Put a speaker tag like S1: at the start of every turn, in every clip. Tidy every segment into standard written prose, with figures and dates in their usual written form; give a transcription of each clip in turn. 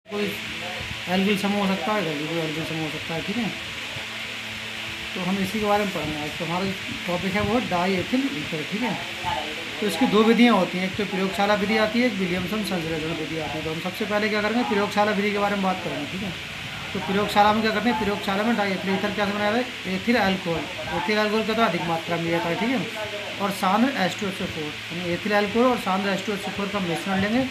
S1: कोई एल्गिल समूह हो सकता है, इधर भी कोई एल्गिल समूह हो सकता है, ठीक है। तो हम इसी के बारे में पढ़ना है। तो हमारा टॉपिक है वो डाई एथिल ईथर, ठीक है। तो इसकी दो विधियाँ होती हैं, एक तो प्रयोगशाला विधि आती है, एक विलियमसन संश्लेषण विधि आती है। तो हम सबसे पहले क्या करेंगे, प्रयोगशाला विधि के बारे में बात करेंगे, ठीक है। तो प्रयोगशाला में क्या करते हैं, प्रयोगशाला में डाई एथिल ईथर कैसे बनाया जाता है, एथिल अल्कोहल। एथिल अल्कोहल का तो अधिक मात्रा में लिया था, ठीक है, और सांद्र H2SO4, यानी एथिल अल्कोहल और सांद्र H2SO4 का मिश्रण लेंगे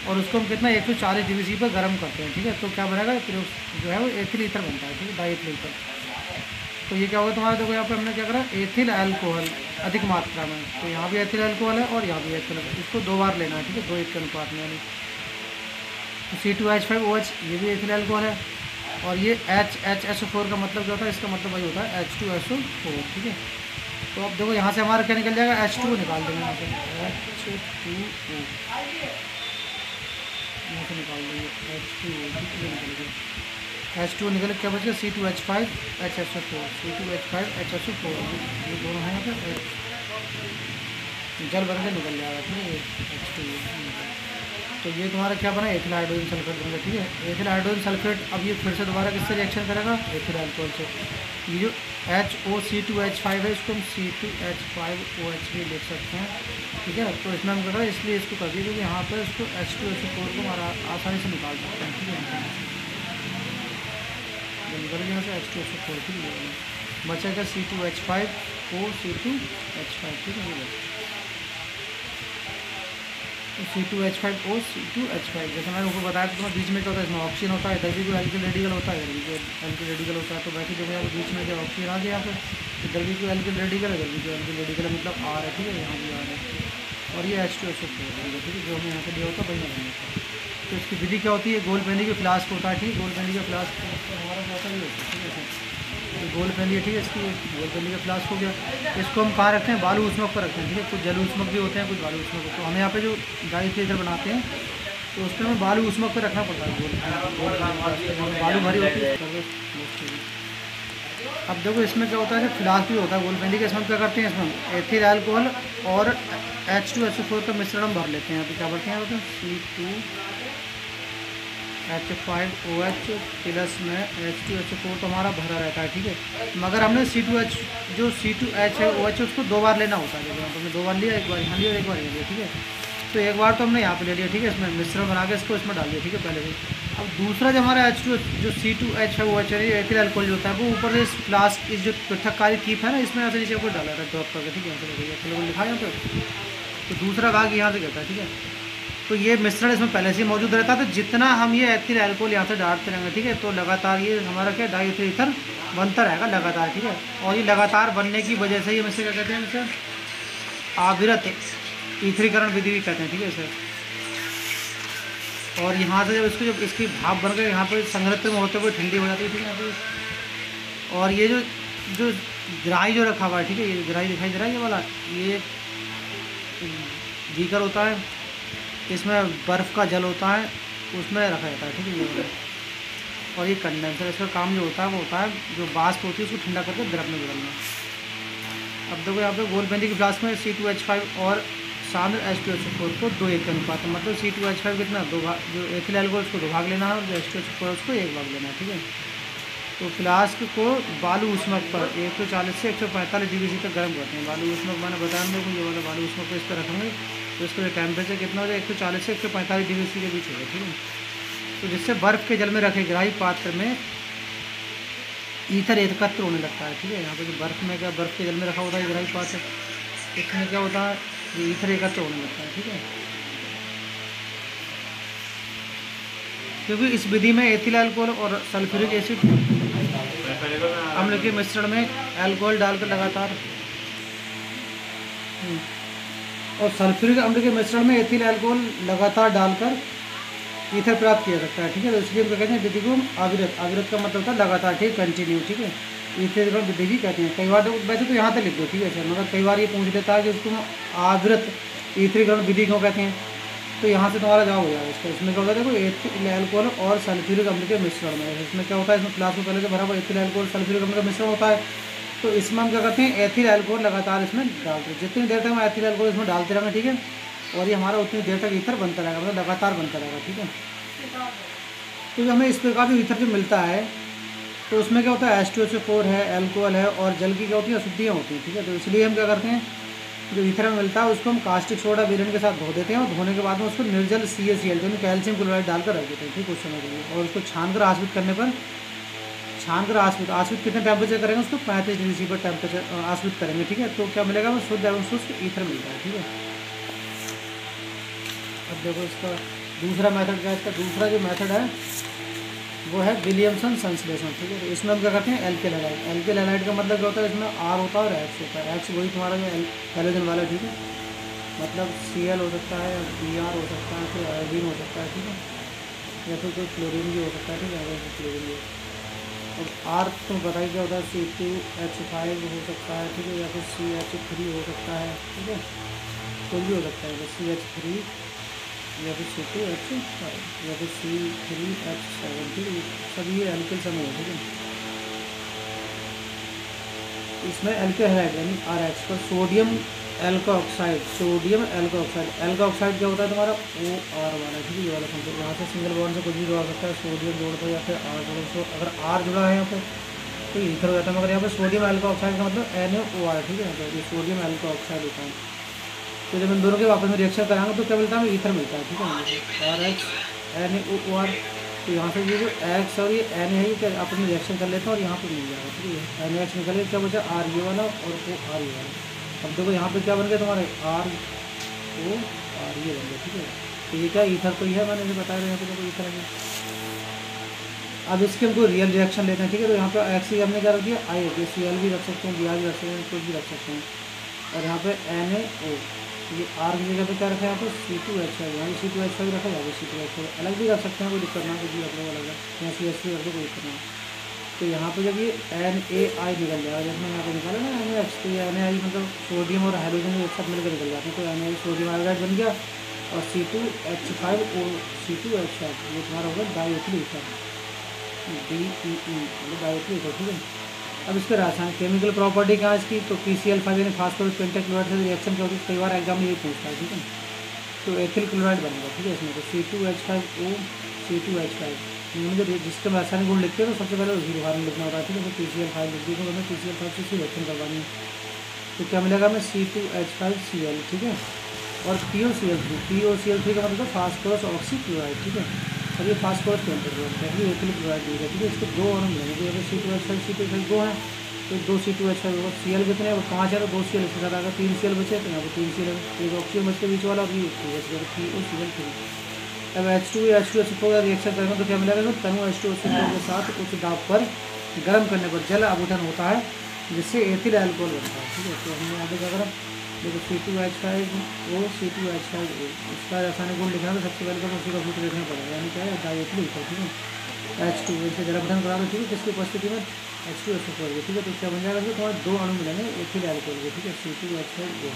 S1: और उसको हम कितना 140 डिग्री सी पर गर्म करते हैं, ठीक है। तो क्या बनेगा, प्रयोग जो है वो एथिल ईथर बनता है, ठीक है, डाई एथिल ईथर। तो ये क्या होगा तुम्हारा, देखो यहाँ पे हमने क्या करा, एथिल अल्कोहल अधिक मात्रा में, तो यहाँ भी एथिल अल्कोहल है और यहाँ भी एथिल अल्कोहल, इसको दो बार लेना है, ठीक है, 2:1 के अनुपात में। यानी तो C2H5OH ये भी एथिल अल्कोहल है, और ये HSO4 का मतलब क्या होता है, इसका मतलब वही होता है H2SO4, ठीक है। तो अब देखो यहाँ से हमारा क्या निकल जाएगा, H2O निकाल देंगे यहाँ से, H2O यहाँ से निकाल देंगे, H2O H2O निकले, क्या बचेगा, C2H5HSO4, C2H5HSO4, ये दोनों हैं यहाँ पे, जल बन के निकल जाएगा, ठीक है, H2O। तो ये तुम्हारा क्या बना, एथिल हाइड्रोजन सल्फेट बन गया, ठीक है। एथिल हाइड्रोजन सल्फेट अब ये फिर से दोबारा किससे रिएक्शन करेगा, एथिल अल्कोहल से। ये जो HOC2H5 है, इसको हम C2H5OH भी लिख सकते हैं, ठीक है। तो इसमें हम कर रहे हैं, इसलिए इसको कर दिए क्योंकि यहाँ पर इसको H2SO4 को हमारा आसानी से निकाल सकते हैं, ठीक है। निकल गया यहाँ से H2SO4, ठीक है, बचेगा C2H5O, C2H5, ठीक है। C2H5O, C2H5, जैसे मैंने ऊपर बताया, तो तुम्हें बीच में क्या होता है, इसमें ऑक्सीजन होता है, इधर भी कोई एल्किल रेडिकल होता है, इधर भी कोई एल्किल रेडिकल होता है। तो वैसे जब यहाँ पे बीच में जो ऑक्सीजन आ गया यहाँ पे, इधर भी कोई एल्किल रेडिकल है, इधर भी कोई एल्किल रेडिकल है, मतलब R है, ठीक है, यहाँ भी R है, और ये H2SO4 है, ठीक है, जो हमें यहाँ पे दिया होता है वही हमें होता है। तो इसकी विधि क्या होती है, गोल पेंदी के फ्लास्क होता है, ठीक है, गोल पेंदी का फ्लास्क हमारा क्या होता है, ये होता है, ठीक है। तो गोल पेंदी है, ठीक है, इसकी गोल पेंदी का फ्लास्क हो गया। इसको हम कहाँ रखते हैं, बालू ऊष्मक पर रखते हैं, ठीक है। कुछ जल ऊष्मक भी होते हैं, कुछ बालू ऊष्मक। तो हमें यहाँ पे जो डाई एथिल ईथर बनाते हैं, तो उसमें हमें बालू ऊष्मक पर रखना पड़ता है, बालू भरी होती है। अब देखो इसमें क्या होता है, फ्लास्क भी होता है गोल पेंदी के, इसमें क्या करते हैं, इसमें एथिल अल्कोहल और H2SO4 का मिश्रण हम भर लेते हैं। यहाँ पे क्या भरते हैं, C2H5OH प्लस में H2SO4 तो हमारा भरा रहता है, ठीक है। मगर हमने C2H है OH उसको दो बार लेना होता है, जैसे हमने दो बार लिया, एक बार यहाँ लिया और एक बार यहाँ लिया, ठीक है। तो एक बार तो हमने यहाँ पे ले लिया, ठीक है, इसमें मिश्रण बना के इसको इसमें डाल दिया, ठीक है, पहले से। अब दूसरा जो हमारा जो C2H5OH है, एथिल अल्कोहल जो होता है, वो ऊपर से इस फ्लास्क, इस जो पृथककारी कीप है ना, इसमें यहाँ से नीचे ऊपर डाला था ड्रॉप करके, ठीक है, यहाँ से देखिए लिखा है यहाँ पे। तो दूसरा भाग यहाँ से कहता है, ठीक है। तो ये मिश्रण इसमें पहले से मौजूद रहता है, तो जितना हम ये एथिल अल्कोहल यहाँ से डालते रहेंगे, ठीक है, तो लगातार ये हमारा क्या डाई एथिल ईथर बनता रहेगा लगातार, ठीक है। और ये लगातार बनने की वजह से ये मिश्रण क्या कहते हैं, इसे आविरत ईथरीकरण विधि भी कहते हैं, ठीक है सर। और यहाँ से जब इसकी भाप बनकर यहाँ पर संग्रहित में होते हुए ठंडी हो जाती है, ठीक है, यहाँ पे। और ये जो ग्राही जो रखा हुआ है, ठीक है, ये ग्राही दिखाई दे रहा है, ये वाला, ये बीकर होता है, इसमें बर्फ़ का जल होता है, उसमें रखा जाता है, ठीक है, ये। और ये कंडेंसर, इसका काम जो होता है वो होता है जो वाष्प होती है उसको ठंडा करके द्रव में बदलना। अब देखो यहाँ पे गोल पेंदी की फ्लास्क में C2H5 और सांद्र H2SO4 को 2:1 के अनुपात है, मतलब C2H5 कितना, दो भाग, जो एथिल अल्कोहल उसको दो भाग लेना है और जो H2SO4 उसको एक भाग लेना है, ठीक है। तो फ्लास्क को बालू ऊष्मक पर 140 से 145 डिग्री तक गर्म करते हैं। बालू ऊष्मक मैंने बताया हम लोग को, ये वाला बालू ऊष्मक को इस पर रखेंगे, तो इसका जो टेम्परेचर कितना हो जाए, 140 से 145 डिग्री के बीच होगा, ठीक है। तो जिससे बर्फ़ के जल में रखे ग्राही पात्र में ईथर एकत्र होने लगता है, ठीक है। यहाँ पे जो बर्फ़ में क्या, बर्फ़ के जल में रखा होता है ग्राही पात्र, इसमें क्या होता है, ये ईथर एकत्र होने लगता है, ठीक है। क्योंकि इस विधि में एथिल अल्कोहल और सल्फ्यूरिक एसिड अम्ल के मिश्रण में अल्कोहल डालकर लगातार और सल्फ्यूरिक अम्ल के मिश्रण में एथिल अल्कोहल लगातार डालकर ईथर प्राप्त किया सकता है, ठीक है। तो इसलिए हम कहते हैं विधि को आविरत, आविरत का मतलब होता है लगातार, ठीक, कंटिन्यू, ठीक है, ईथरीकरण विधि भी कहते हैं। कई बार तो वैसे तो यहाँ तक लिख दो, ठीक है सर, मगर कई बार ये पूछ लेता है कि उसको आविरत ईथरीकरण विधि क्यों कहते हैं, तो यहाँ से तुम्हारा जवाब हो जाएगा इसका। इसमें क्या होता है, देखो एथिल अल्कोहल और सल्फ्यूरिक अम्ल के मिश्रण में, इसमें क्या होता है, इसमें फ्लास्क में पहले से भरा हुआ एथिल अल्कोहल सल्फ्यूरिक अम्ल का मिश्रण होता है। तो इसमें हम क्या करते हैं, एथिल अल्कोहल लगातार इसमें डालते हैं, जितनी देर तक हम एथिल अल्कोहल इसमें डालते रहेंगे, ठीक है, और ये हमारा उतनी देर तक ईथर बनता रहेगा, मतलब लगातार बनता रहेगा, ठीक है। तो जो हमें इस प्रकार जो ईथर जो मिलता है तो उसमें क्या होता है H2SO4 है, अल्कोहल है और जल की क्या होती है अशुद्धियाँ होती हैं, ठीक है। तो इसलिए हम क्या करते हैं जो ईथर में मिलता है उसको हम कास्टिक सोडा बेलन के साथ धो देते हैं और धोने के बाद में उसको निर्जल CaCl यानी कैल्शियम क्लोराइड डालकर रख देते हैं, ठीक, कुछ समय के लिए। और उसको छानकर आश्रित करने पर आश्रित कितने टेम्परेचर करेंगे उसको 35 डिग्री सी पर टेम्परेचर आश्रित करेंगे, ठीक है। तो क्या मिलेगा हमें शुद्ध एवं शुष्क ईथर मिलता है, ठीक है। अब देखो इसका दूसरा मेथड क्या है, इसका दूसरा जो मेथड है वो है विलियमसन संश्लेषण, ठीक है। तो इसमें हम क्या करते हैं एल्किल हैलाइड। एल्किल हैलाइड का मतलब क्या होता है, इसमें R होता है और X होता है। X वही तुम्हारा जो हैलोजन वाला, ठीक है, मतलब Cl हो सकता है, Br हो सकता है, फिर आयोडीन हो सकता है, ठीक है, या फिर कोई क्लोरीन भी हो सकता है, ठीक है, अगर क्लोरीन भी। और R तो बताइए क्या होता है, C2H5 हो सकता है, ठीक है, या फिर CH3 हो सकता है, ठीक है, कोई भी हो सकता है, CH3 या फिर C2H5 या फिर C3H7, ठीक है, सभी ये एल्किल समूह है, ठीक है। इसमें एल्किल हैलाइड यानी RH पर सोडियम एल्कोऑक्साइड, एल्कोऑक्साइड क्या होता है तुम्हारा OR वाला, ठीक है, ये वाला कंसेप्ट। यहाँ से सिंगल बॉन्ड से कुछ भी जोड़ सकता है, सोडियम जोड़ दो या फिर R जोड़ दो। अगर R जुड़ा है यहाँ पे तो ईथर हो जाता है, मगर यहाँ पे सोडियम एल्कोऑक्साइड का मतलब NaOR, ठीक है, तो ये सोडियम एल्कोऑक्साइड होता है। तो जब इन दोनों के आपस में रिएक्शन कराएंगे तो क्या मिलता है, हमें ईथर मिलता है, ठीक है, RH NaOR। तो यहाँ से ये जो X और ये N है ये क्या आपस में रिएक्शन कर लेते हैं और यहाँ पे मिल जाएगा, ठीक है। NaH निकले क्या बचा R ये वाला और OR ये वाला। अब देखो यहाँ पे क्या बन गया तुम्हारे ROR ये बन गया, ठीक है। तो ये क्या ईथर तो ये है, मैंने बताया यहाँ पे देखो ईथर है। अब इसके हमको रियल रिएक्शन लेते हैं, ठीक है। तो यहाँ पे X हमने क्या रख दिया I, Cl भी रख सकते हैं, Br भी रख सकते हैं, कुछ भी रख सकते हैं। और यहाँ पे NaO, ये R की जगह पे क्या रखा है यहाँ पे C2H5, यहाँ C2H5 रखा जाएगा, C2H5 अलग भी रख सकते हैं, कोई दिक्कत ना, कुछ भी रख लो अलग है, यहाँ CH3 रख दो, कोई दिक्कत नहीं। तो यहाँ पे जब ये NaI निकल जाएगा, जैसे मैंने यहाँ पे निकाला ना NaH, तो ये NaI मतलब सोडियम और हाइड्रोजन एक साथ मिलकर निकल जाते हैं, तो NaI सोडियम आयोडाइड बन गया। और C2H5O C2H5 ये तुम्हारा होगा डाईएथिल ईथर, DEE मतलब डाईएथिल ईथर, ठीक है। अब इसके रासायनिक केमिकल प्रॉपर्टी क्या है इसकी, तो PCl5 यानी फास्फोरस पेंटाक्लोराइड से रिएक्शन क्या होती है, कई बार एग्जाम में यही पूछता है, ठीक है। तो एथिल क्लोराइड बनेगा, ठीक है, इसमें तो C2H5O C2H5 जो जिसके रासायनिक गुण लिखते हैं तो सबसे पहले जीरो फार्म लिखना होता है, ठीक है। तो PCl5 लिख दिया, तो हमें PCl5 से रिएक्शन करवानी है, तो क्या मिलेगा हमें C2H5Cl, ठीक है। और POCl3 का मतलब फास्फोरस ऑक्सीक्लोराइड, ठीक है। अब ये फास्फोरस पेंटाक्लोराइड है, ये एथिल क्लोराइड है, ठीक है। इसको दो अणु मिलेंगे, अगर C2H5 C2H5 दो है तो 2 C2H5 होगा। Cl कितने हैं, 5 है तो 2 Cl इसके साथ अगर 3 Cl बचे तो यहाँ पर 3 Cl, एक ऑक्सीजन बच के बीच वाला और ये POCl3। अब H2SO4 रिएक्शन करेंगे तो क्या मिलेगा, तनु H2SO4 के साथ उच्च दाब पर गर्म करने पर जल अवघटन होता है जिससे एथिल अल्कोहल बनता है, ठीक है। तो हमने यहाँ पे क्या करा, देखो C2H5O C2H5O इसका रासायनिक गुण लिखना है, तो सबसे पहले तो उसी का सूत्र लिखना पड़ेगा, यानी क्या है डाईएथिल ईथर, ठीक है। H2 से जल अवघटन करा दो, ठीक है, किसकी उपस्थिति में H2SO4, ठीक है। तो क्या बन जाएगा, तुम्हारे दो अणु मिलेंगे एथिल अल्कोहल के, ठीक है, C2H5O।